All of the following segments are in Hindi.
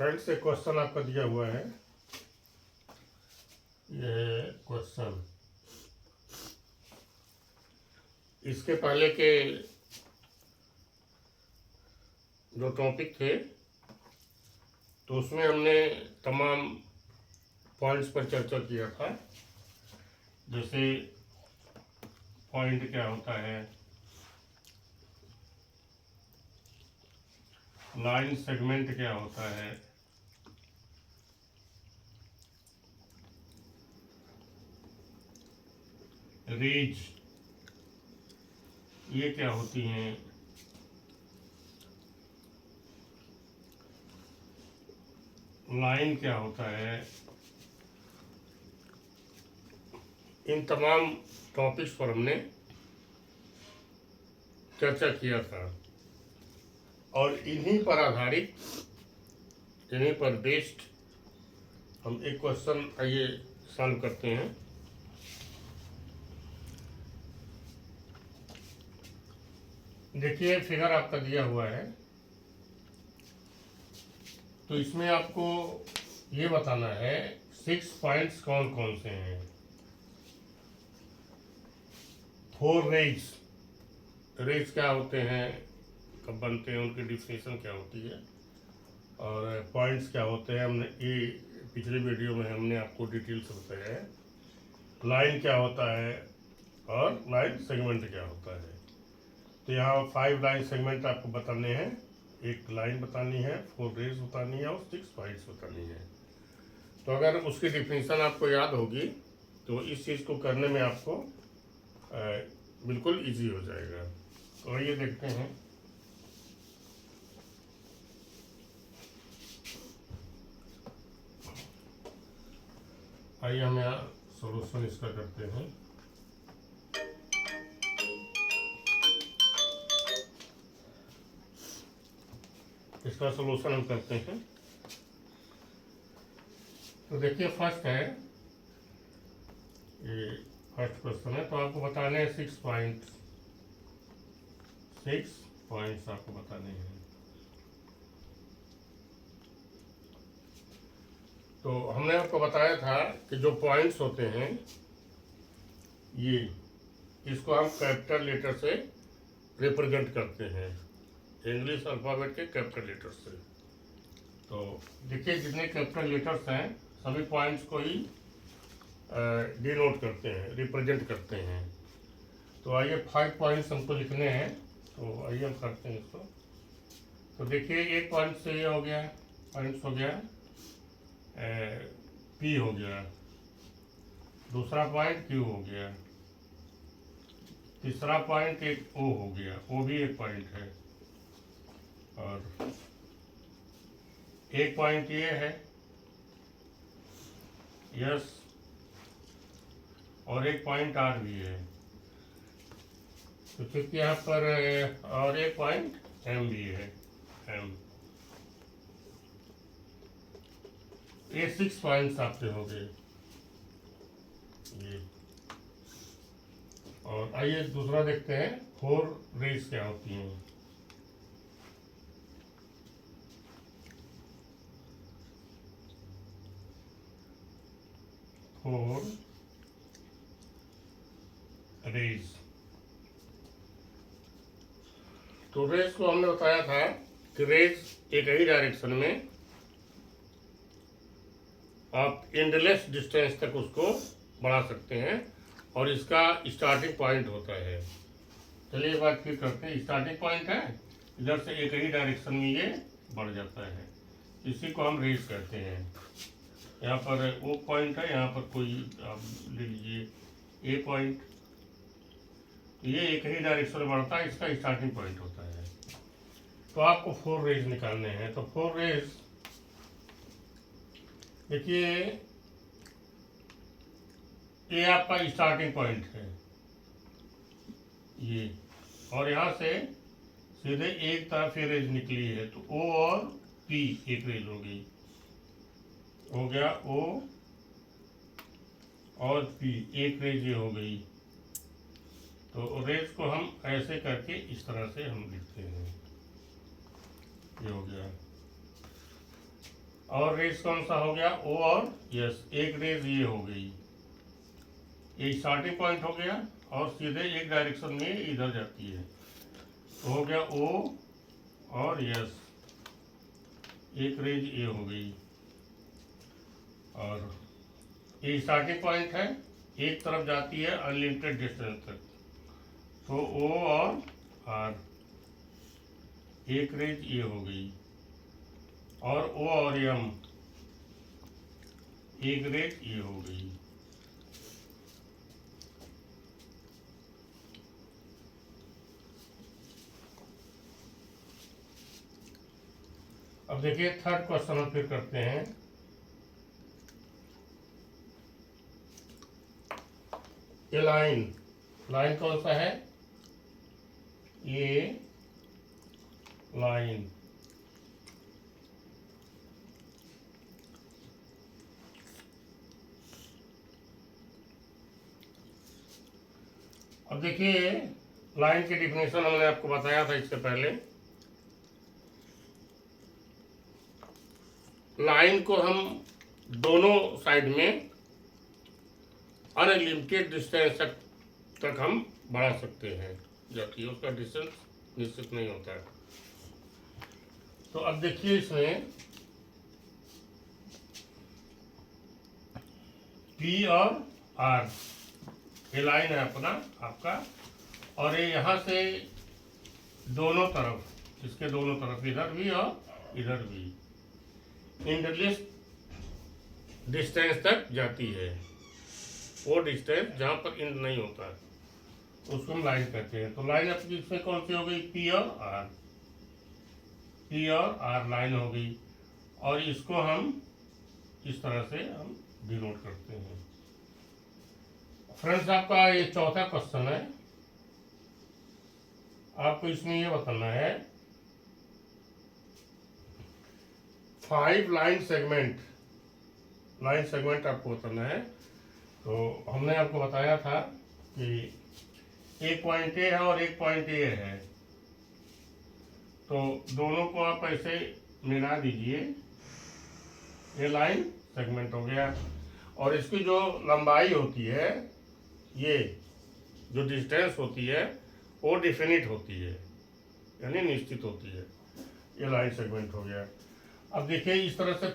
फ्रेंड्स, एक क्वेश्चन आपका दिया हुआ है। ये क्वेश्चन इसके पहले के जो टॉपिक थे तो उसमें हमने तमाम पॉइंट्स पर चर्चा किया था। जैसे पॉइंट क्या होता है, लाइन सेगमेंट क्या होता है, रीज ये क्या होती हैं, लाइन क्या होता है। इन तमाम टॉपिक्स पर हमने चर्चा किया था और इन्हीं पर आधारित, इन्हीं पर बेस्ड हम एक क्वेश्चन आइए सॉल्व करते हैं। देखिए, फिगर आपका दिया हुआ है, तो इसमें आपको ये बताना है 6 पॉइंट्स कौन कौन से हैं। 4 रेज क्या होते हैं, कब बनते हैं, उनकी डिफिनेशन क्या होती है, और पॉइंट्स क्या होते हैं हमने ये पिछले वीडियो में हमने आपको डिटेल से बताया है। लाइन क्या होता है और लाइन सेगमेंट क्या होता है। तो यहाँ 5 लाइन सेगमेंट आपको बताने हैं, एक लाइन बतानी है, 4 रेज बतानी है और 6 पॉइंट्स बतानी है। तो अगर उसकी डिफिनेशन आपको याद होगी तो इस चीज़ को करने में आपको बिल्कुल इजी हो जाएगा। तो ये देखते हैं। आइए हम यहाँ सॉल्यूशन इसका करते हैं। इसका सॉल्यूशन हम करते हैं। तो देखिए, फर्स्ट है, ये फर्स्ट क्वेश्चन है। तो आपको बताने हैं 6 पॉइंट्स आपको बताने हैं। तो हमने आपको बताया था कि जो पॉइंट्स होते हैं ये, इसको हम कैपिटल लेटर से रिप्रेजेंट करते हैं, इंग्लिश अल्फ़ाबेट के कैपिटल लेटर से। तो देखिए, जितने कैपिटल लेटर्स हैं सभी पॉइंट्स को ही डिनोट करते हैं, रिप्रेजेंट करते हैं। तो आइए 5 पॉइंट्स हमको लिखने हैं, तो आइए हम करते हैं इसको। तो देखिए, एक पॉइंट से ये हो गया, पॉइंट्स हो गया, पी हो गया, दूसरा पॉइंट क्यू हो गया, तीसरा पॉइंट एक ओ हो गया, ओ भी एक पॉइंट है, और एक पॉइंट ये है यस, और एक पॉइंट आर भी है। तो चूंकि यहाँ पर और एक पॉइंट एम भी है, एम। ये 6 पॉइंट्स आपके हो गए ये। और आइए दूसरा देखते हैं, 4 रेज क्या होती हैं। फोर रेज, तो रेज को हमने बताया था कि रेज एक ही डायरेक्शन में आप एंडलेस डिस्टेंस तक उसको बढ़ा सकते हैं, और इसका स्टार्टिंग पॉइंट होता है। चलिए बात फिर करते हैं। स्टार्टिंग पॉइंट है, इधर से एक ही डायरेक्शन में ये बढ़ जाता है, इसी को हम रेज कहते हैं। यहाँ पर वो पॉइंट है, यहाँ पर कोई आप ले लीजिए ए पॉइंट, ये एक ही डायरेक्शन में बढ़ता है, इसका स्टार्टिंग पॉइंट होता है। तो आपको 4 रेज निकालने हैं। तो 4 रेज देखिए, ये आपका स्टार्टिंग पॉइंट है ये, और यहाँ से सीधे एक तरफ ये रेज निकली है, तो ओ और पी एक रेज हो गई, हो गया ओ और पी एक रेज ये हो गई। तो रेज को हम ऐसे करके इस तरह से हम लिखते हैं, ये हो गया। और रेस कौन सा हो गया, ओ और यस। एक रेस ये हो गई, एक स्टार्टिंग पॉइंट हो गया और सीधे एक डायरेक्शन में इधर जाती है, तो हो गया ओ और यस। एक रेज ए हो गई और ये स्टार्टिंग पॉइंट है, एक तरफ जाती है अनलिमिटेड डिस्टेंस तक, तो ओ और आर। एक रेज ये हो गई और ओ और एम, एक रेज ये हो गई। अब देखिए थर्ड क्वेश्चन हम फिर करते हैं। ये लाइन, लाइन कौन सा है, ये लाइन। अब देखिए लाइन की डिफिनेशन हमने आपको बताया था इससे पहले। लाइन को हम दोनों साइड में अनलिमिटेड डिस्टेंस तक हम बढ़ा सकते हैं, जबकि उसका डिस्टेंस निश्चित नहीं होता है। तो अब देखिए इसमें पी और आर, ये लाइन है अपना आपका, और ये यहाँ से दोनों तरफ, इसके दोनों तरफ, इधर भी और इधर भी इंटरलिस्ट डिस्टेंस तक जाती है। वो डिस्टेंस जहाँ पर इंड नहीं होता है उसको हम लाइन कहते हैं। तो लाइन अपनी इसमें कौन सी हो गई, पी और आर। पी और आर लाइन हो गई और इसको हम इस तरह से हम डिनोट करते हैं। फ्रेंड्स आपका ये चौथा क्वेश्चन है। आपको इसमें ये बताना है 5 लाइन सेगमेंट, लाइन सेगमेंट आपको बताना है। तो हमने आपको बताया था कि एक पॉइंट ए है और एक पॉइंट ए है, तो दोनों को आप ऐसे मिला दीजिए, ये लाइन सेगमेंट हो गया। और इसकी जो लंबाई होती है, ये जो डिस्टेंस होती है वो डिफिनिट होती है, यानी निश्चित होती है। ये लाइन सेगमेंट हो गया। अब देखिए इस तरह से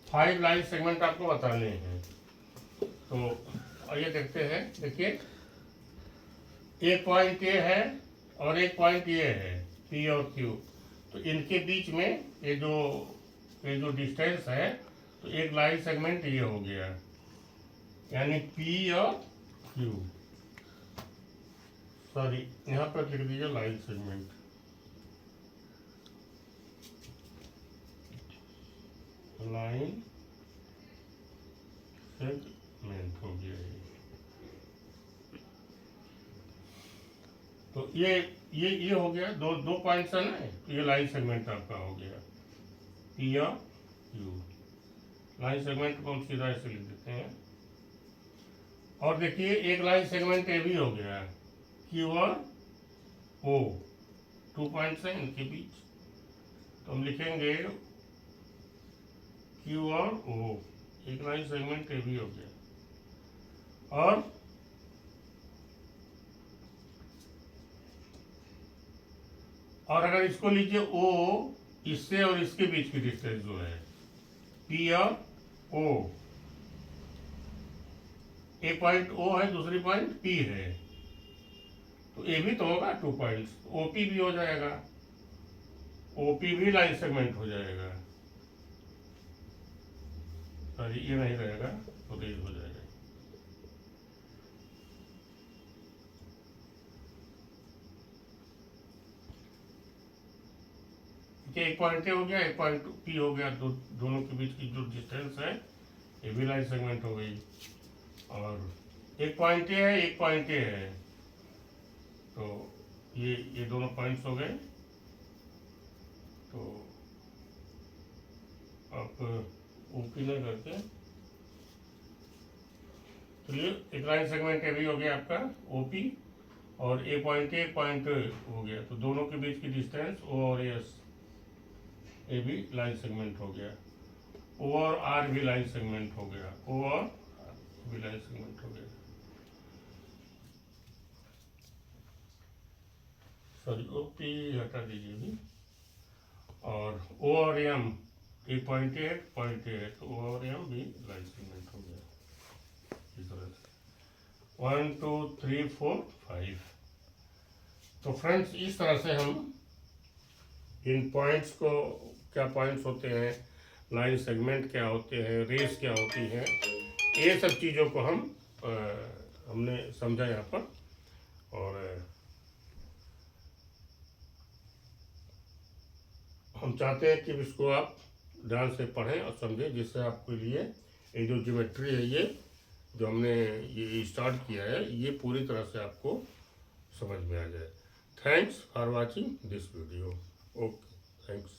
5 लाइन सेगमेंट आपको बताने हैं। तो आइए देखते हैं। देखिए एक पॉइंट ए है और एक पॉइंट ए है, पी और क्यू। तो इनके बीच में ये जो डिस्टेंस है, तो एक लाइन सेगमेंट ये हो गया, यानी पी और क्यू। सॉरी, यहाँ पर लिख दीजिए लाइन सेगमेंट। लाइन सेगमेंट हो गया ये। तो ये हो गया, दो पॉइंट्स है ना, तो ये लाइन सेगमेंट आपका हो गया, पी और क्यू। लाइन सेगमेंट को हम सीधा ऐसे लिख देते हैं। और देखिए एक लाइन सेगमेंट ये भी हो गया, क्यू और ओ, 2 पॉइंट्स हैं इनके बीच, तो हम लिखेंगे क्यू और ओ। एक लाइन सेगमेंट ये भी हो गया। और अगर इसको लीजिए ओ, इससे और इसके बीच की डिस्टेंस जो है पी और ओ, एक पॉइंट ओ है, दूसरी पॉइंट पी है, तो ए भी तो होगा 2 पॉइंट्स, ओपी भी हो जाएगा, ओपी भी लाइन सेगमेंट हो जाएगा। सॉरी, ये नहीं रहेगा तो रेज हो जाएगा। एक पॉइंट ए हो गया, एक पॉइंट पी हो गया, दोनों के बीच की जो डिस्टेंस है ये भी लाइन सेगमेंट हो गई। और एक पॉइंट ए है, एक पॉइंट ए है, तो ये दोनों पॉइंट्स हो गए। तो आप ओपी नहीं करते, तो ये एक लाइन सेगमेंट ए भी हो गया आपका ओपी, और ए पॉइंट हो गया, तो दोनों के बीच की डिस्टेंस ओ और एस, ये भी लाइन सेगमेंट हो गया। ओ और आर भी लाइन सेगमेंट हो गया, ओ और आर भी लाइन सेगमेंट हो गया। सॉरी, ओ पी हटा दीजिए भी। और ओ और एम, एक पॉइंट ए है, तो ओ और एम भी लाइन सेगमेंट हो गया इस तरह से। 1 2 3 4 5। तो फ्रेंड्स, इस तरह से हम इन पॉइंट्स को, क्या पॉइंट्स होते हैं, लाइन सेगमेंट क्या होते हैं, रेस क्या होती है, ये सब चीज़ों को हमने समझा यहाँ पर। और हम चाहते हैं कि इसको आप ध्यान से पढ़ें और समझें, जिससे आपके लिए ये जो ज्योमेट्री है, ये जो हमने ये स्टार्ट किया है, ये पूरी तरह से आपको समझ में आ जाए। Thanks for watching this video. Okay, thanks.